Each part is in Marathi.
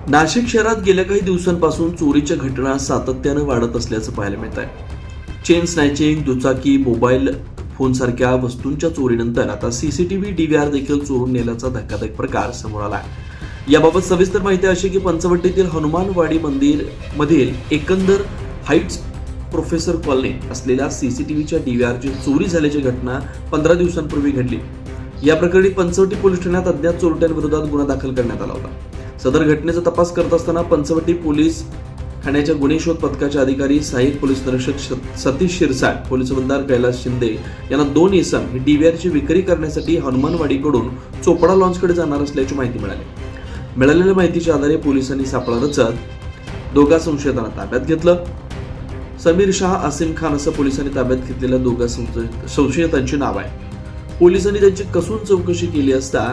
नाशिक शहरात गेल्या काही दिवसांपासून चोरीच्या घटना सातत्यानं वाढत असल्याचं पाहायला मिळत आहे. चेन स्नॅचिंग, दुचाकी, मोबाईल फोनसारख्या वस्तूंच्या चोरीनंतर आता सीसीटीव्ही DVR देखील चोरून नेल्याचा धक्कादायक प्रकार समोर आला आहे. याबाबत सविस्तर माहिती अशी की पंचवटीतील हनुमानवाडी मंदिर मधील एकंदर हाईट्स प्रोफेसर कॉलनी असलेल्या सीसीटीव्हीच्या DVRची चोरी झाल्याची घटना 15 दिवसांपूर्वी घडली. या प्रकरणी पंचवटी पोलीस ठाण्यात अज्ञात चोरट्यांविरोधात गुन्हा दाखल करण्यात आला होता. सदर घटनेचा तपास करत असताना पंचवटी पोलीस ठाण्याच्या गुन्हे शोध पथकाचे अधिकारी, सहाय्यक पोलीस निरीक्षक सतीश शिरसाट, पोलीस हवालदार कैलास शिंदे यांना 2 इसम ही DVRची विक्री करण्यासाठी हनुमानवाडीकडून चोपडा लॉन्चकडे जाणार असल्याची माहिती मिळाली. मिळालेल्या माहितीच्या आधारे पोलिसांनी सापळा रचत दोघा संशयितांना ताब्यात घेतलं. समीर शाह, आसिम खान असं पोलिसांनी ताब्यात घेतलेल्या दोघा संशयितांची नाव आहे. पोलिसांनी त्यांची कसून चौकशी केली असता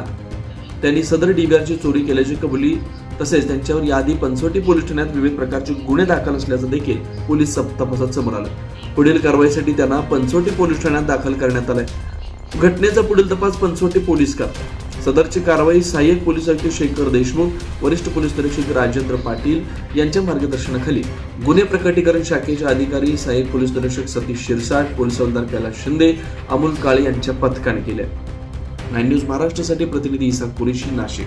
त्यांनी सदर DVRची चोरी केल्याची कबुली तसेच त्यांच्यावर याआधी पंचवटी पोलीस ठाण्यात विविध प्रकारचे गुन्हे दाखल असल्याचं देखील पोलीस तपासात समोर आलं. पुढील कारवाईसाठी त्यांना पंचवटी पोलीस ठाण्यात दाखल करण्यात आलंय. घटनेचा पुढील तपास पंचवटी पोलीस करतात. सदरची कारवाई सहाय्यक पोलीस आयुक्त शेखर देशमुख, वरिष्ठ पोलीस निरीक्षक राजेंद्र पाटील यांच्या मार्गदर्शनाखाली गुन्हे प्रकटीकरण शाखेचे अधिकारी, सहाय्यक पोलीस निरीक्षक सतीश शिरसाट, पोलीस हवालदार कैलास शिंदे, अमोल काळे यांच्या पथकाने केले. 9 न्यूज महाराष्ट्रासाठी प्रतिनिधी इसाक कुरेशी, नाशिक.